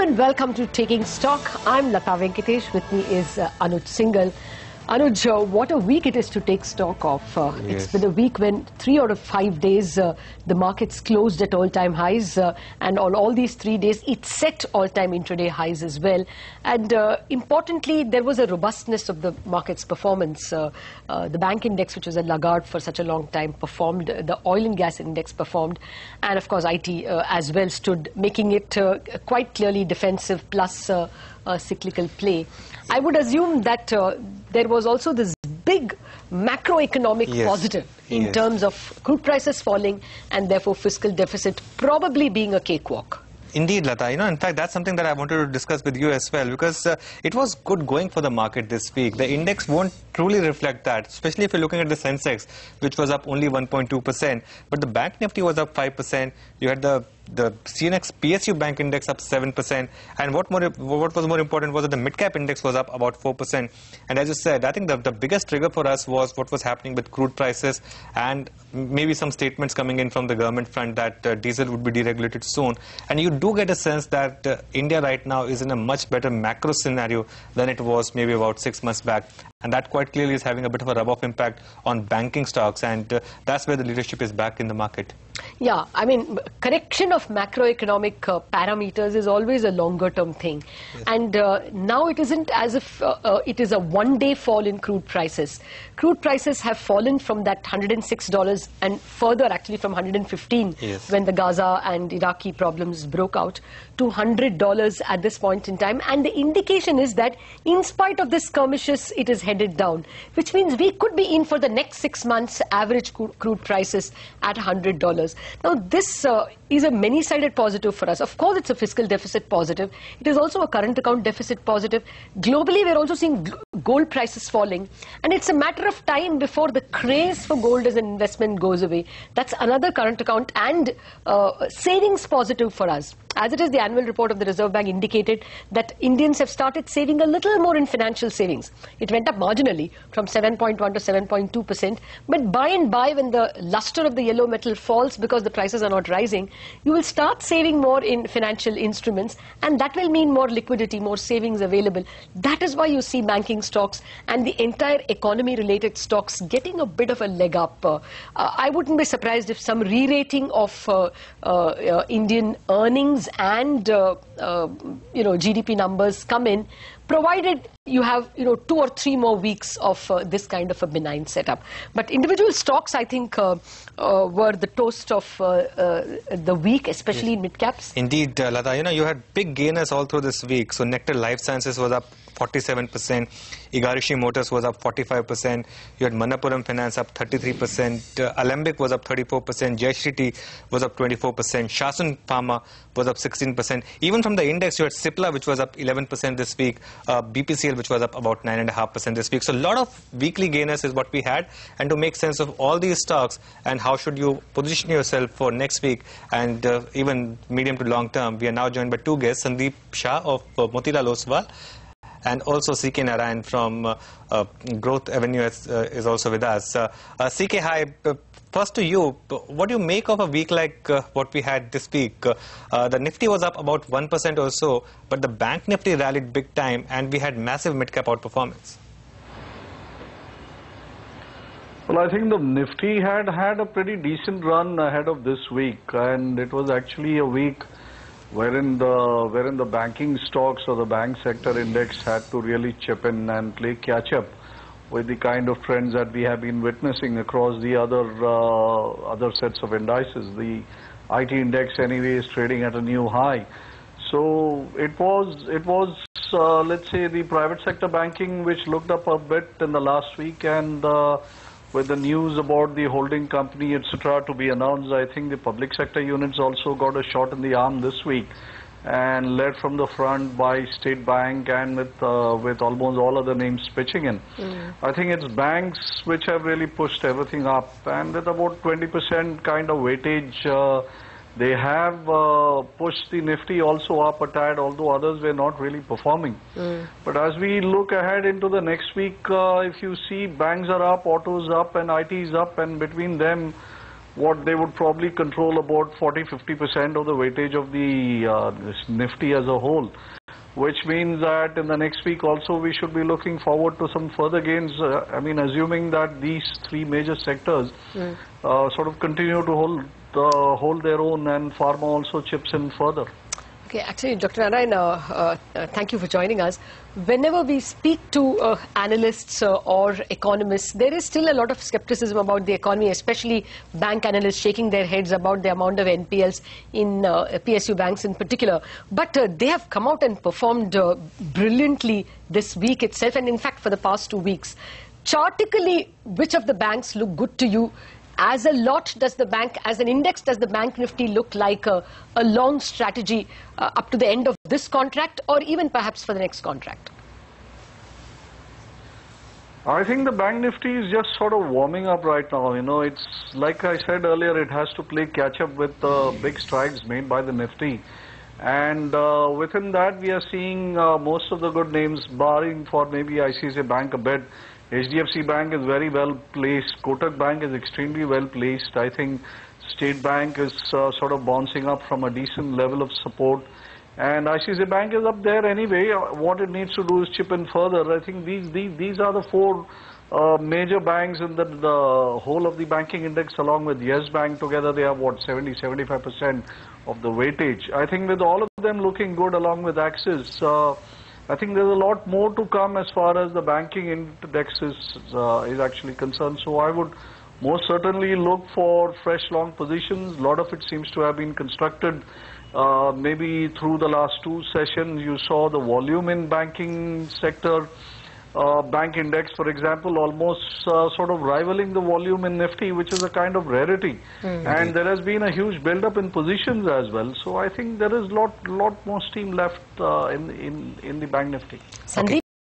and welcome to Taking Stock. I'm Lata Venkatesh. With me is Anuj Singhal. Anuj, what a week it is to take stock of. It's been a week when 3 out of 5 days the markets closed at all-time highs, and on all these 3 days it set all-time intraday highs as well. And importantly, there was a robustness of the market's performance. The bank index, which was a laggard for such a long time, performed. The oil and gas index performed, and of course IT as well stood, making it quite clearly defensive plus a cyclical play. I would assume that there was also this big macroeconomic positive in terms of crude prices falling and therefore fiscal deficit probably being a cakewalk. Indeed, Lata. In fact, that's something that I wanted to discuss with you as well, because it was good going for the market this week. The index won't truly reflect that, especially if you're looking at the Sensex, which was up only 1.2%. But the Bank Nifty was up 5%. You had the CNX PSU Bank Index up 7%. And what was more important was that the mid-cap index was up about 4%. And as you said, I think the biggest trigger for us was what was happening with crude prices and maybe some statements coming in from the government front that diesel would be deregulated soon. And you do get a sense that India right now is in a much better macro scenario than it was maybe about 6 months back. And that quite clearly is having a bit of a rub-off impact on banking stocks, and that's where the leadership is back in the market. Yeah, I mean, correction of macroeconomic parameters is always a longer-term thing. Yes. And now it isn't as if it is a one-day fall in crude prices. Crude prices have fallen from that $106 and further actually from 115 when the Gaza and Iraqi problems broke out to $100 at this point in time. And the indication is that in spite of this skirmishes, it is headed down, which means we could be in for the next 6 months average crude prices at $100. Now, this is a many-sided positive for us. Of course, it's a fiscal deficit positive. It is also a current account deficit positive. Globally, we're also seeing gold prices falling. And it's a matter of time before the craze for gold as an investment goes away. That's another current account and savings positive for us. As it is, the annual report of the Reserve Bank indicated that Indians have started saving a little more in financial savings. It went up marginally from 7.1 to 7.2%. But by and by, when the luster of the yellow metal falls because the prices are not rising, you will start saving more in financial instruments, and that will mean more liquidity, more savings available. That is why you see banking stocks and the entire economy-related stocks getting a bit of a leg up. I wouldn't be surprised if some re-rating of Indian earnings and GDP numbers come in, provided you have 2 or 3 more weeks of this kind of a benign setup. But individual stocks, I think, were the toast of the week, especially in mid-caps. Indeed, Lata, you had big gainers all through this week. So Nectar Life Sciences was up 47%, Igarashi Motors was up 45%, you had Manappuram Finance up 33%, Alembic was up 34%, Jayashree Tea was up 24%, Shasun Pharma was up 16%. Even from the index, you had Cipla, which was up 11% this week, BPCL, which was up about 9.5% this week. So a lot of weekly gainers is what we had. And to make sense of all these stocks and how should you position yourself for next week and even medium to long term, we are now joined by 2 guests, Sandeep Shah of Motilal Oswal, and also CK Narayan from Growth Avenue is also with us. CK, hi. First to you, what do you make of a week like what we had this week? The Nifty was up about 1% or so, but the Bank Nifty rallied big time and we had massive mid-cap outperformance. Well, I think the Nifty had a pretty decent run ahead of this week, and it was actually a week wherein the banking stocks or the bank sector index had to really chip in and play catch up with the kind of trends that we have been witnessing across the other sets of indices. The IT index anyway is trading at a new high. So it was let's say the private sector banking which looked up a bit in the last week, and with the news about the holding company, etc., to be announced, I think the public sector units also got a shot in the arm this week, and led from the front by State Bank and with almost all other names pitching in. I think it's banks which have really pushed everything up, and with about 20% kind of weightage, they have pushed the Nifty also up a tad, although others were not really performing. But as we look ahead into the next week, if you see banks are up, autos up, and IT is up, and between them what they would probably control about 40-50% of the weightage of the this Nifty as a whole, which means that in the next week also we should be looking forward to some further gains. I mean, assuming that these three major sectors sort of continue to hold their own, and pharma also chips in further. Okay, actually, Dr. Narayan, thank you for joining us. Whenever we speak to analysts or economists, there is still a lot of skepticism about the economy, especially bank analysts shaking their heads about the amount of NPLs in PSU banks in particular. But they have come out and performed brilliantly this week itself, and in fact for the past 2 weeks. Chartically, which of the banks look good to you? As a lot, does the bank, as an index, does the Bank Nifty look like a long strategy up to the end of this contract, or even perhaps for the next contract? I think the Bank Nifty is just sort of warming up right now. You know, it's like I said earlier, it has to play catch up with the big strides made by the Nifty. And within that, we are seeing most of the good names, barring for maybe ICICI Bank a bit. HDFC Bank is very well placed. Kotak Bank is extremely well placed. I think State Bank is sort of bouncing up from a decent level of support. And ICICI Bank is up there anyway. What it needs to do is chip in further. I think these are the four major banks in the whole of the banking index, along with Yes Bank. Together they have what, 70-75% of the weightage. I think with all of them looking good, along with Axis, I think there's a lot more to come as far as the banking index is actually concerned. So I would most certainly look for fresh long positions. A lot of it seems to have been constructed maybe through the last two sessions. You saw the volume in banking sector, bank index, for example, almost sort of rivaling the volume in Nifty, which is a kind of rarity. And there has been a huge build-up in positions as well. So I think there is lot more steam left in the Bank Nifty. Sandeep?